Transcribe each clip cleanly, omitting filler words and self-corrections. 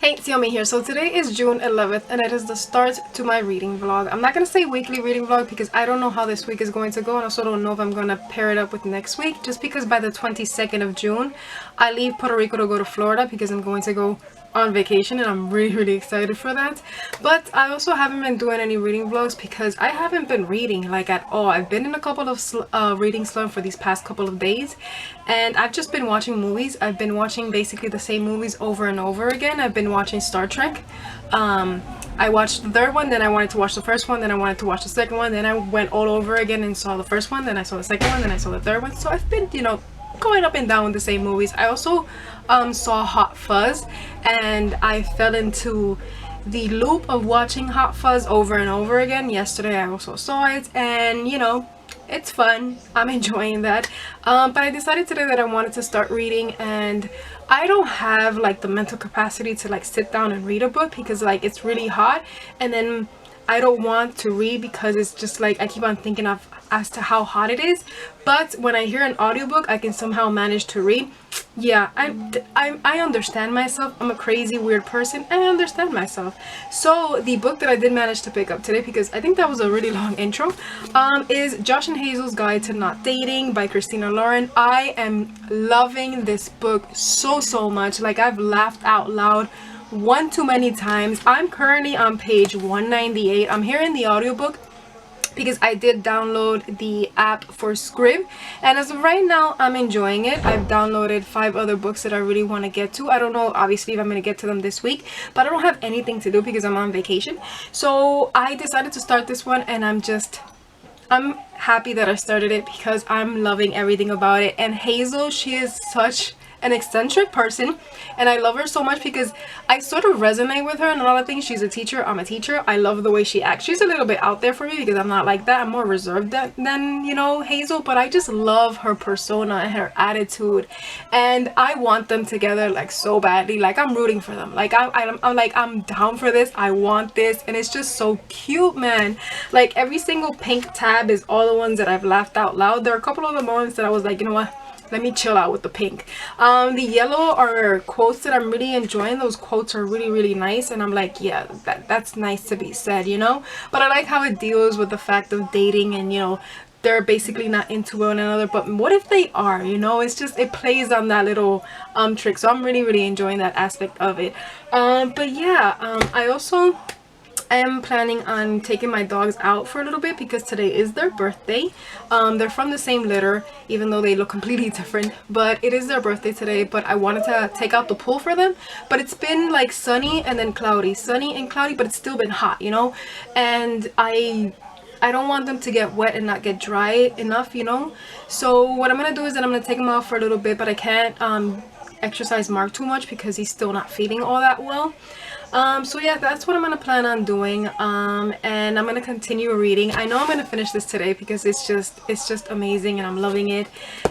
Hey, Xiaomi here. So today is June 11th and it is the start to my reading vlog. I'm not going to say weekly reading vlog because I don't know how this week is going to go, and I also don't know if I'm going to pair it up with next week, just because by the 22nd of June I leave Puerto Rico to go to Florida because I'm going to go on vacation and I'm really excited for that. But I also haven't been doing any reading vlogs because I haven't been reading like at all. I've been in a couple of reading slump for these past couple of days, and I've just been watching movies. I've been watching basically the same movies over and over again. I've been watching Star Trek. I watched the third one, then I wanted to watch the first one, then I wanted to watch the second one, then I went all over again and saw the first one, then I saw the second one, then I saw the third one. So I've been, going up and down with the same movies. I also saw Hot Fuzz, and I fell into the loop of watching Hot Fuzz over and over again. Yesterday I also saw it, and it's fun. I'm enjoying that. But I decided today that I wanted to start reading, and I don't have like the mental capacity to like sit down and read a book because like it's really hot, and then I don't want to read because it's just like I keep on thinking of as to how hot it is. But when I hear an audiobook, I can somehow manage to read. Yeah, I understand myself. I'm a crazy weird person, and I understand myself. So the book that I did manage to pick up today, because I think that was a really long intro, is Josh and Hazel's Guide to Not Dating by Christina Lauren. I am loving this book so much. Like, I've laughed out loud one too many times. I'm currently on page 198. I'm hearing the audiobook because I did download the app for Scrib, and as of right now I'm enjoying it. I've downloaded 5 other books that I really want to get to. I don't know obviously if I'm going to get to them this week, but I don't have anything to do because I'm on vacation, so I decided to start this one, and I'm happy that I started it because I'm loving everything about it. And Hazel, she is such an eccentric person, and I love her so much because I sort of resonate with her in a lot of things. She's a teacher, I'm a teacher. I love the way she acts. She's a little bit out there for me because I'm not like that. I'm more reserved than Hazel, but I just love her persona and her attitude, and I want them together like so badly. Like, I'm rooting for them. Like, I'm like, I'm down for this. I want this, and it's just so cute, man. Like, every single pink tab is all the ones that I've laughed out loud. There are a couple of the moments that I was like, you know what, let me chill out with the pink. The yellow are quotes that I'm really enjoying. Those quotes are really nice, and I'm like, yeah, that's nice to be said, but I like how it deals with the fact of dating, and they're basically not into one another, but what if they are? It's just, it plays on that little trick. So I'm really enjoying that aspect of it. But yeah, I am planning on taking my dogs out for a little bit because today is their birthday. They're from the same litter, even though they look completely different, but it is their birthday today. But I wanted to take out the pool for them, but it's been like sunny and then cloudy, but it's still been hot, and I don't want them to get wet and not get dry enough, so what I'm gonna do is that I'm gonna take them out for a little bit, but I can't exercise Mark too much because he's still not feeding all that well. So yeah, that's what I'm gonna plan on doing, and I'm gonna continue reading. I know I'm gonna finish this today because it's just amazing, and I'm loving it.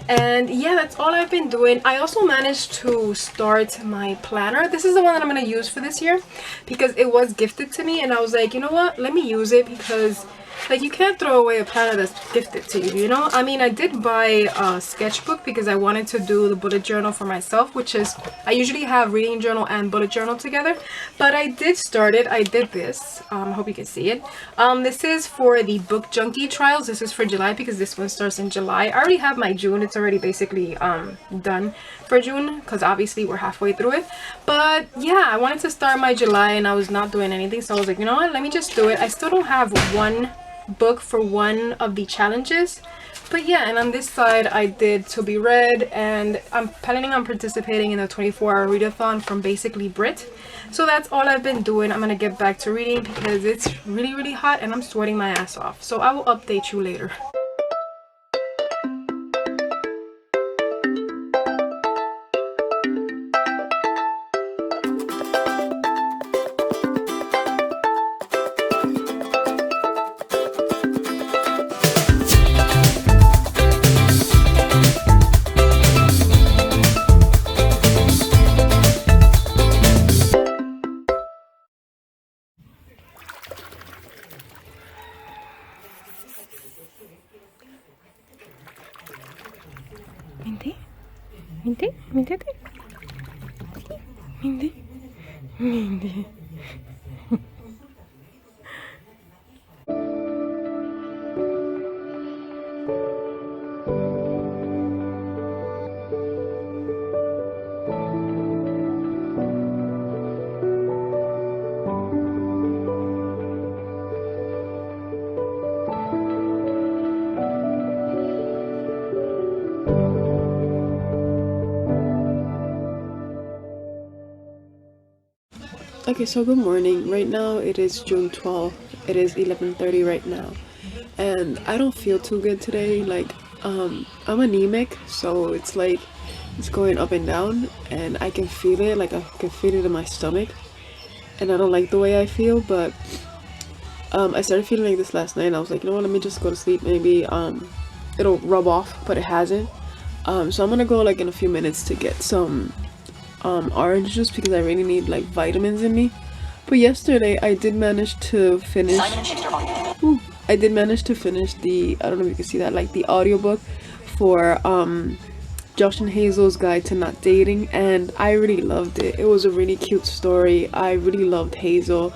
And yeah, that's all I've been doing. I also managed to start my planner. This is the one that I'm gonna use for this year because it was gifted to me, and I was like, you know what, let me use it because like, you can't throw away a planner that's gifted to you, I mean, I did buy a sketchbook because I wanted to do the bullet journal for myself, which is, I usually have reading journal and bullet journal together, but I did start it. I did this. I hope you can see it. This is for the Book Junkie trials. This is for July because this one starts in July. I already have my June. It's already basically done for June because obviously we're halfway through it. But yeah, I wanted to start my July and I was not doing anything, so I was like, you know what, let me just do it. I still don't have one book for one of the challenges, but yeah. And on this side I did To Be Read, and I'm planning on participating in a 24-hour readathon from Basically Brit. So that's all I've been doing. I'm gonna get back to reading because it's really hot and I'm sweating my ass off, so I will update you later. Mindy? Mindy? Mindy? Mindy? Okay, so good morning. Right now it is June 12th. It is 11:30 right now. And I don't feel too good today. Like I'm anemic, so it's like it's going up and down and I can feel it. Like I can feel it in my stomach. And I don't like the way I feel, but I started feeling like this last night and I was like, you know what, let me just go to sleep. Maybe it'll rub off, but it hasn't. So I'm gonna go like in a few minutes to get some orange juice because I really need like vitamins in me. But yesterday I did manage to finish. I did manage to finish the, I don't know if you can see that, like the audiobook for Josh and Hazel's Guide to Not Dating, and I really loved it. It was a really cute story. I really loved Hazel.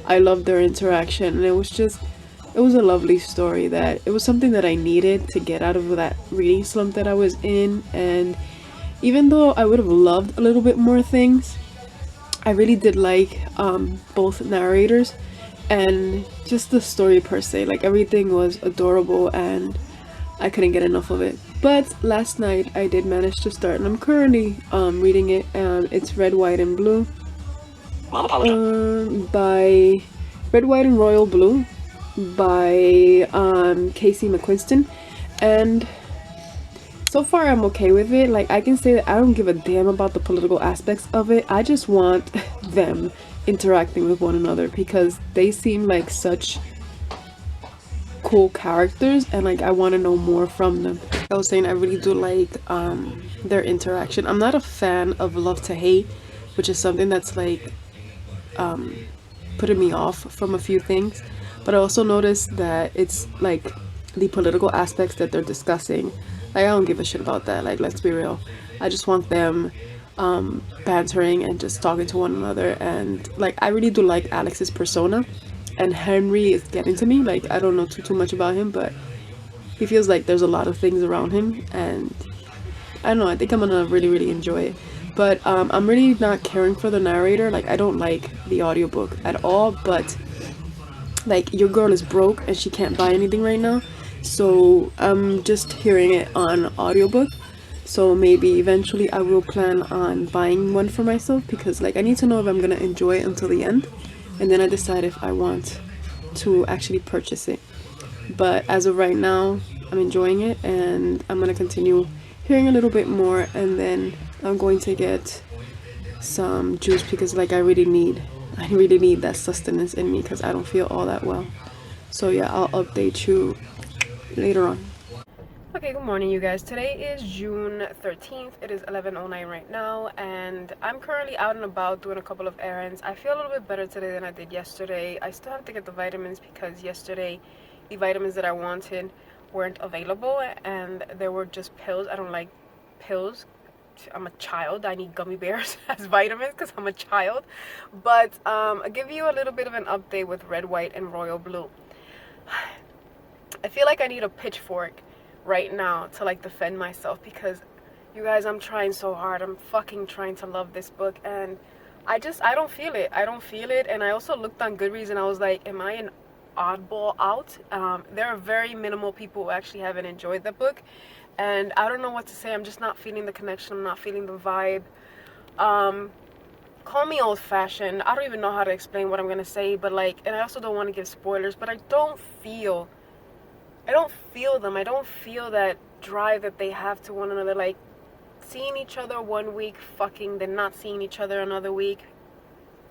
I loved their interaction, and it was a lovely story. That it was something that I needed to get out of that reading slump that I was in. And even though I would have loved a little bit more things, I really did like both narrators and just the story per se. Like everything was adorable and I couldn't get enough of it. But last night I did manage to start and I'm currently reading it. It's Red, White, and Blue by Red, White, and Royal Blue by Casey McQuiston. And so far I'm okay with it. Like I can say that I don't give a damn about the political aspects of it. I just want them interacting with one another because they seem like such cool characters and like I want to know more from them. I was saying I really do like their interaction. I'm not a fan of love to hate, which is something that's like putting me off from a few things, but I also noticed that it's like the political aspects that they're discussing. Like I don't give a shit about that. Like let's be real. I just want them bantering and just talking to one another. And like I really do like Alex's persona, and Henry is getting to me. Like I don't know too much about him, but he feels like there's a lot of things around him, and I don't know, I think I'm gonna really enjoy it. But I'm really not caring for the narrator. Like I don't like the audiobook at all, but like your girl is broke and she can't buy anything right now, so I'm just hearing it on audiobook. So maybe eventually I will plan on buying one for myself because like I need to know if I'm gonna enjoy it until the end, and then I decide if I want to actually purchase it. But as of right now, I'm enjoying it and I'm gonna continue hearing a little bit more, and then I'm going to get some juice because like I really need that sustenance in me because I don't feel all that well. So yeah, I'll update you later on. Okay, good morning you guys. Today is June 13th. It is 11:09 right now and I'm currently out and about doing a couple of errands. I feel a little bit better today than I did yesterday. I still have to get the vitamins because yesterday the vitamins that I wanted weren't available and there were just pills. I don't like pills. I'm a child. I need gummy bears as vitamins because I'm a child. But I'll give you a little bit of an update with Red, White, and Royal Blue. I feel like I need a pitchfork right now to like defend myself because you guys, I'm trying so hard. I'm fucking trying to love this book and I don't feel it. I don't feel it. And I also looked on Goodreads and I was like, am I an oddball out? There are very minimal people who actually haven't enjoyed the book and I don't know what to say. I'm just not feeling the connection. I'm not feeling the vibe. Call me old-fashioned. I don't even know how to explain what I'm gonna say, but like, and I also don't want to give spoilers, but I don't feel them. I don't feel that drive that they have to one another. Like seeing each other one week, fucking, then not seeing each other another week,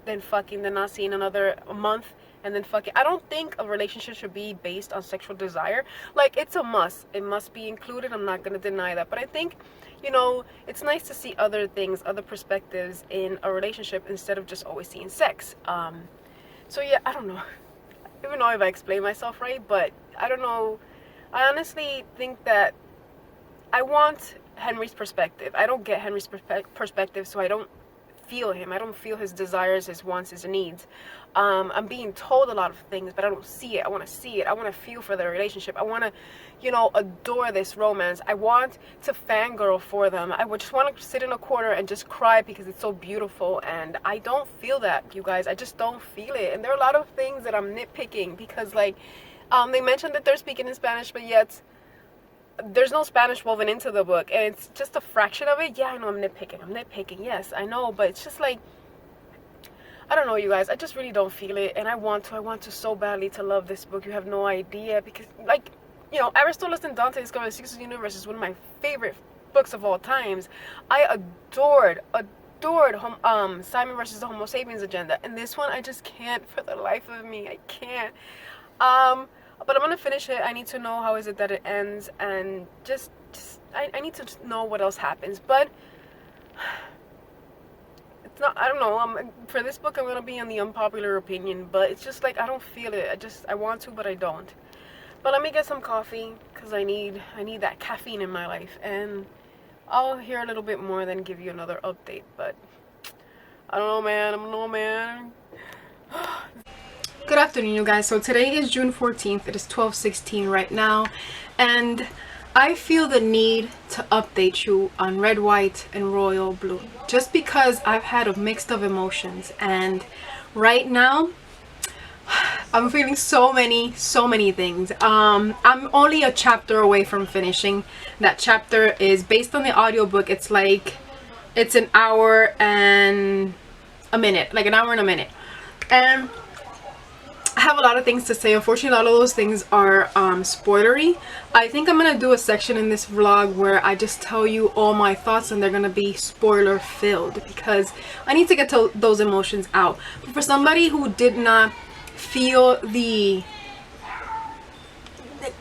then fucking, then not seeing another month, and then fucking. I don't think a relationship should be based on sexual desire. Like it's a must. It must be included. I'm not gonna deny that. But I think, you know, it's nice to see other things, other perspectives in a relationship instead of just always seeing sex. So yeah, I don't know. I don't even know if I explain myself right, but I don't know. I honestly think that I want Henry's perspective. I don't get Henry's perspective, so I don't feel him. I don't feel his desires, his wants, his needs. I'm being told a lot of things, but I don't see it. I want to see it. I want to feel for their relationship. I want to, you know, adore this romance. I want to fangirl for them. I would just want to sit in a corner and just cry because it's so beautiful. And I don't feel that, you guys. I just don't feel it. And there are a lot of things that I'm nitpicking because, like, they mentioned that they're speaking in Spanish, but yet there's no Spanish woven into the book, and it's just a fraction of it. Yeah, I know I'm nitpicking, yes, I know, but it's just like, I don't know, you guys, I just really don't feel it, and I want to so badly to love this book. You have no idea, because, like, you know, Aristotle and Dante Discover the Secrets of the Universe is one of my favorite books of all times. I adored Simon versus the Homo sapiens agenda, and this one I just can't for the life of me. I can't. But I'm gonna finish it. I need to know how is it that it ends, and just I need to know what else happens. But it's not, I don't know, for this book I'm gonna be on the unpopular opinion, but it's just like I don't feel it. I want to, but I don't. But let me get some coffee, because I need that caffeine in my life, and I'll hear a little bit more, then give you another update. But I don't know, man. Good afternoon, you guys. So today is June 14th. It is 12:16 right now, and I feel the need to update you on Red, White, and Royal Blue, just because I've had a mix of emotions, and right now I'm feeling so many things. I'm only a chapter away from finishing. That chapter is based on the audiobook. It's an hour and a minute, like an hour and a minute, and I have a lot of things to say. Unfortunately, a lot of those things are spoilery. I think I'm gonna do a section in this vlog where I just tell you all my thoughts, and they're gonna be spoiler filled because I need to get to those emotions out. But for somebody who did not feel the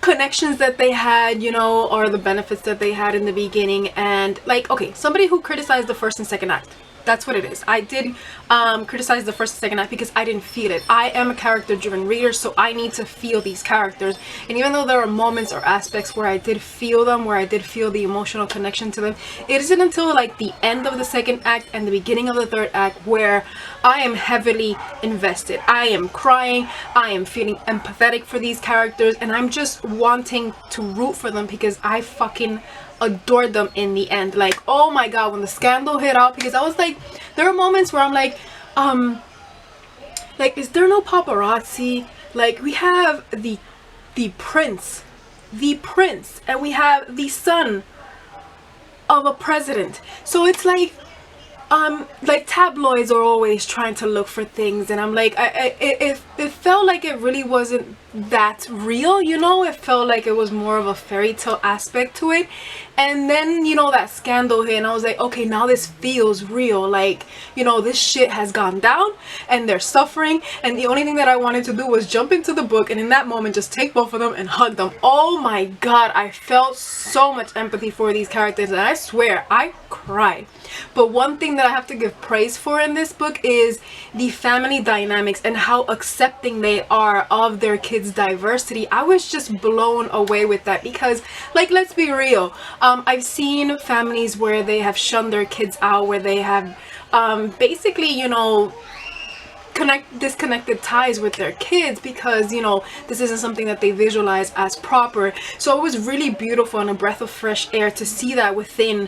connections that they had, you know, or the benefits that they had in the beginning, and like, okay, somebody who criticized the first and second act, that's what it is. I did criticize the first and second act because I didn't feel it. I am a character driven reader, so I need to feel these characters, and even though there are moments or aspects where I did feel them, where I did feel the emotional connection to them, it isn't until like the end of the second act and the beginning of the third act where I am heavily invested. I am crying, I am feeling empathetic for these characters, and I'm just wanting to root for them because I fucking adored them in the end. Like, oh my god, when the scandal hit out, because I was like, there are moments where I'm like, is there no paparazzi? Like, we have the prince, and we have the son of a president, so it's like tabloids are always trying to look for things, and I'm like, it felt like it really wasn't that real, you know. It felt like it was more of a fairy tale aspect to it, and then, you know, that scandal hit, and I was like, okay, now this feels real. Like, you know, this shit has gone down and they're suffering, and the only thing that I wanted to do was jump into the book and in that moment just take both of them and hug them. Oh my god, I felt so much empathy for these characters, and I swear I cried. But one thing that I have to give praise for in this book is the family dynamics and how accepting they are of their kids' diversity. I was just blown away with that because, like, let's be real, I've seen families where they have shunned their kids out, where they have basically, you know, disconnected ties with their kids because, you know, this isn't something that they visualize as proper. So it was really beautiful and a breath of fresh air to see that within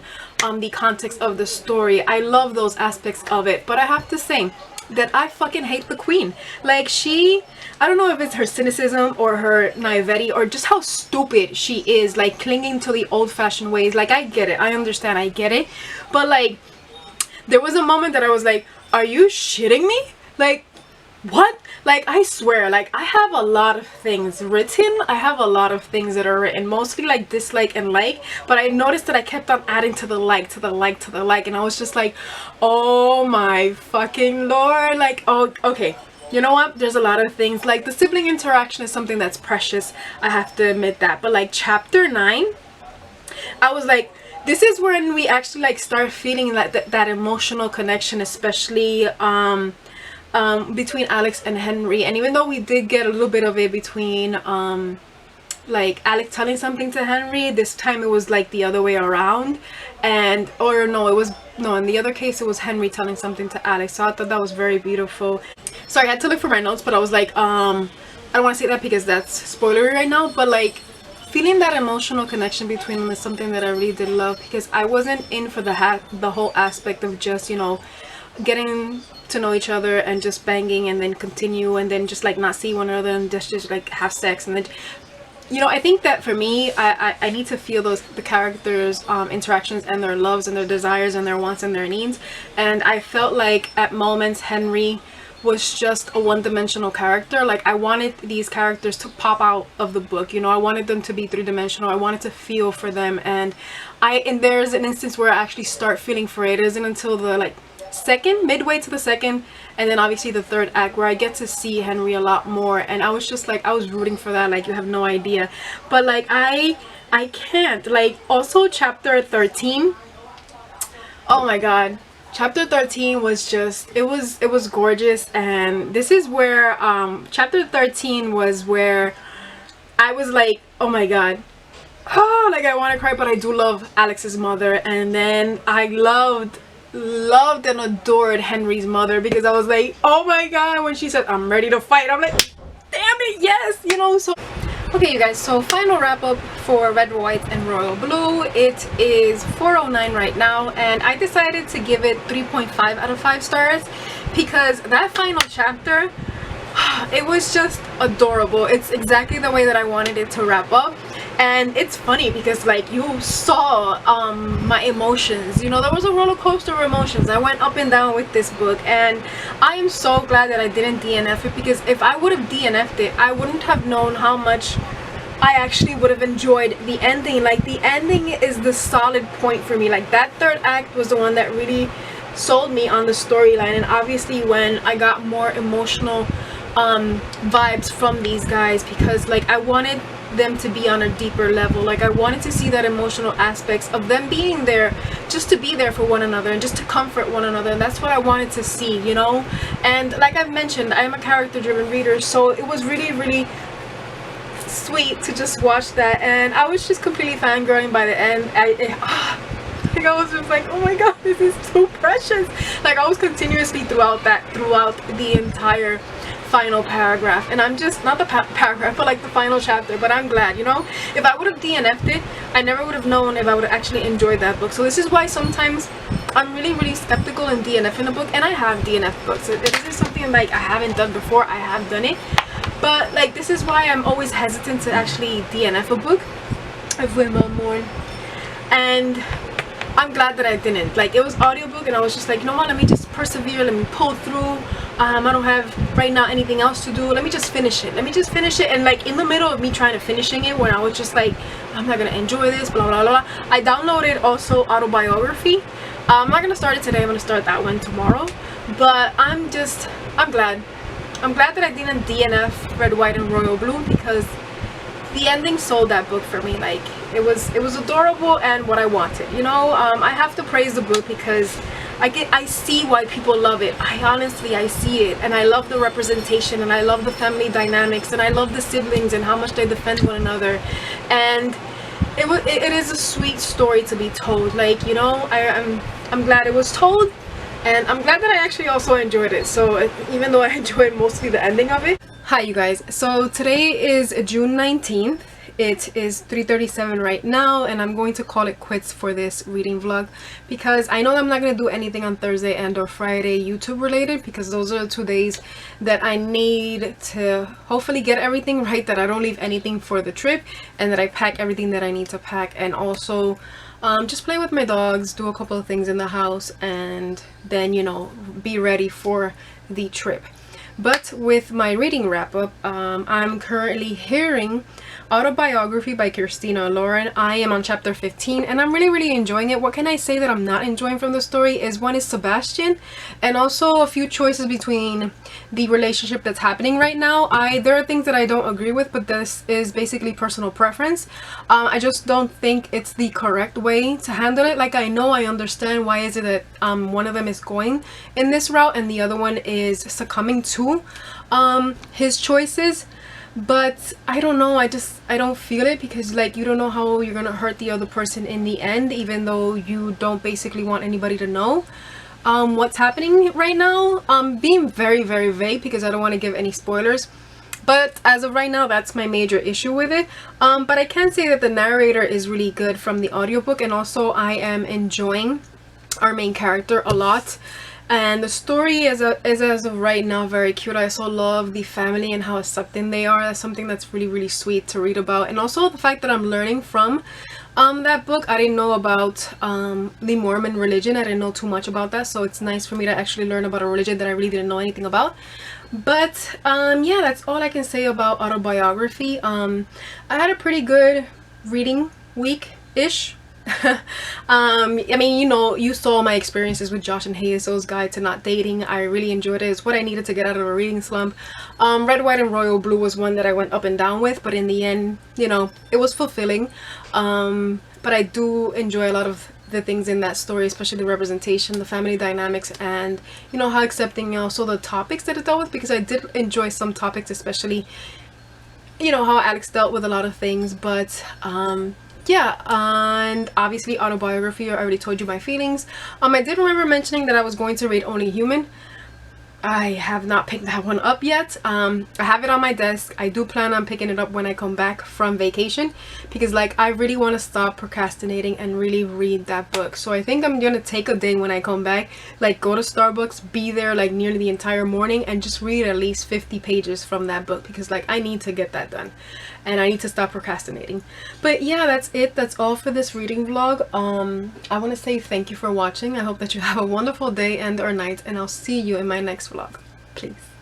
the context of the story. I love those aspects of it, but I have to say that I fucking hate the queen. Like, I don't know if it's her cynicism or her naivety or just how stupid she is, like clinging to the old-fashioned ways. Like, I get it, I understand, I get it, but like, there was a moment that I was like, are you shitting me? Like, what? Like, I swear, like, I have a lot of things written. I have a lot of things that are written, mostly like dislike and like, but I noticed that I kept on adding to the like, and I was just like, oh my fucking lord. Like, oh, okay, you know what, there's a lot of things, like the sibling interaction is something that's precious, I have to admit that, but like chapter 9, I was like, this is when we actually like start feeling like that emotional connection, especially between Alex and Henry. And even though we did get a little bit of it between like Alex telling something to Henry. This time it was like the other way around, and or no, it was no, in the other case it was Henry telling something to Alex. So I thought that was very beautiful. Sorry, I had to look for my notes, but I was like, I don't want to say that because that's spoilery right now, but like feeling that emotional connection between them is something that I really did love, because I wasn't in for the whole aspect of just, you know, getting to know each other and just banging and then continue and then just like not see one another and just like have sex. And then, you know, I think that for me, I need to feel the characters interactions and their loves and their desires and their wants and their needs. And I felt like at moments Henry was just a one-dimensional character. Like I wanted these characters to pop out of the book, you know. I wanted them to be three-dimensional. I wanted to feel for them, and there's an instance where I actually start feeling for it. It isn't until the like midway to the second, and then obviously the third act, where I get to see Henry a lot more, and I was just like, I was rooting for that, like you have no idea. But like I can't, like, also chapter 13, oh my god, chapter 13 was just, it was gorgeous. And this is where chapter 13 was where I was like, oh my god, oh, like I want to cry. But I do love Alex's mother, and then I loved and adored Henry's mother, because I was like, oh my god, when she said I'm ready to fight, I'm like, damn it, yes, you know. So okay, you guys, so final wrap up for Red, White, and Royal Blue. It is 4:09 right now, and I decided to give it 3.5 out of 5 stars because that final chapter, it was just adorable. It's exactly the way that I wanted it to wrap up. And it's funny because like you saw my emotions, you know, there was a roller coaster of emotions. I went up and down with this book, and I am so glad that I didn't DNF it, because if I would have DNF'd it, I wouldn't have known how much I actually would have enjoyed the ending. Like the ending is the solid point for me. Like that third act was the one that really sold me on the storyline, and obviously when I got more emotional vibes from these guys, because like I wanted them to be on a deeper level. Like I wanted to see that emotional aspects of them being there, just to be there for one another and just to comfort one another, and that's what I wanted to see, you know. And like I've mentioned, I'm a character driven reader, so it was really sweet to just watch that, and I was just completely fangirling by the end. Like I was just like, oh my god, this is too precious. Like I was continuously throughout the entire final paragraph, and I'm just not the paragraph but like the final chapter. But I'm glad, you know, if I would have DNF'd it, I never would have known if I would have actually enjoyed that book. So this is why sometimes I'm really skeptical in DNFing a book, and I have DNF books. This is something like I haven't done before. I have done it, but like this is why I'm always hesitant to actually DNF a book. I've went on more, and I'm glad that I didn't. Like it was audiobook, and I was just like, you know what, let me just persevere, let me pull through. I don't have right now anything else to do, let me just finish it, and like in the middle of me trying to finishing it, when I was just like, I'm not gonna enjoy this, blah blah blah, I downloaded also autobiography. I'm not gonna start it today, I'm gonna start that one tomorrow. But I'm glad that I didn't DNF Red, White, and Royal Blue, because the ending sold that book for me. Like it was adorable and what I wanted, you know. I have to praise the book because I see why people love it. I see it, and I love the representation, and I love the family dynamics, and I love the siblings and how much they defend one another. And it is a sweet story to be told. Like, you know, I'm glad it was told, and I'm glad that I actually also enjoyed it. So even though I enjoyed mostly the ending of it. Hi you guys, so today is June 19th. It is 3:37 right now, and I'm going to call it quits for this reading vlog, because I know that I'm not going to do anything on Thursday and or Friday YouTube related, because those are the 2 days that I need to hopefully get everything right, that I don't leave anything for the trip, and that I pack everything that I need to pack, and also just play with my dogs, do a couple of things in the house, and then, you know, be ready for the trip. But with my reading wrap up, I'm currently hearing Autobiography by Christina Lauren. I am on chapter 15, and I'm really enjoying it. What can I say that I'm not enjoying from the story is, one is Sebastian, and also a few choices between the relationship that's happening right now. There are things that I don't agree with, but this is basically personal preference. I just don't think it's the correct way to handle it. Like, I know, I understand why is it that one of them is going in this route and the other one is succumbing to his choices. but I don't know, I don't feel it, because like you don't know how you're gonna hurt the other person in the end, even though you don't basically want anybody to know what's happening right now. Being very vague because I don't want to give any spoilers, but as of right now, that's my major issue with it. But I can say that the narrator is really good from the audiobook, and also I am enjoying our main character a lot. And the story is as of right now very cute. I also love the family and how accepting they are. That's something that's really sweet to read about. And also the fact that I'm learning from that book. I didn't know about the Mormon religion. I didn't know too much about that, so it's nice for me to actually learn about a religion that I really didn't know anything about. But yeah, that's all I can say about autobiography. I had a pretty good reading week-ish. I mean, you know, you saw my experiences with Josh and Hazel's Guide to Not Dating. I really enjoyed it. It's what I needed to get out of a reading slump. Red, White, and Royal Blue was one that I went up and down with, but in the end, you know, it was fulfilling. But I do enjoy a lot of the things in that story, especially the representation, the family dynamics, and you know how accepting, also the topics that it dealt with, because I did enjoy some topics, especially you know how Alex dealt with a lot of things. But yeah, and obviously autobiography, I already told you my feelings. I did remember mentioning that I was going to read Only Human. I have not picked that one up yet. I have it on my desk. I do plan on picking it up when I come back from vacation, because like I really want to stop procrastinating and really read that book. So I think I'm gonna take a day when I come back, like go to Starbucks, be there like nearly the entire morning, and just read at least 50 pages from that book, because like I need to get that done and I need to stop procrastinating. But yeah, that's it. That's all for this reading vlog. I want to say thank you for watching. I hope that you have a wonderful day and or night, and I'll see you in my next vlog. Please.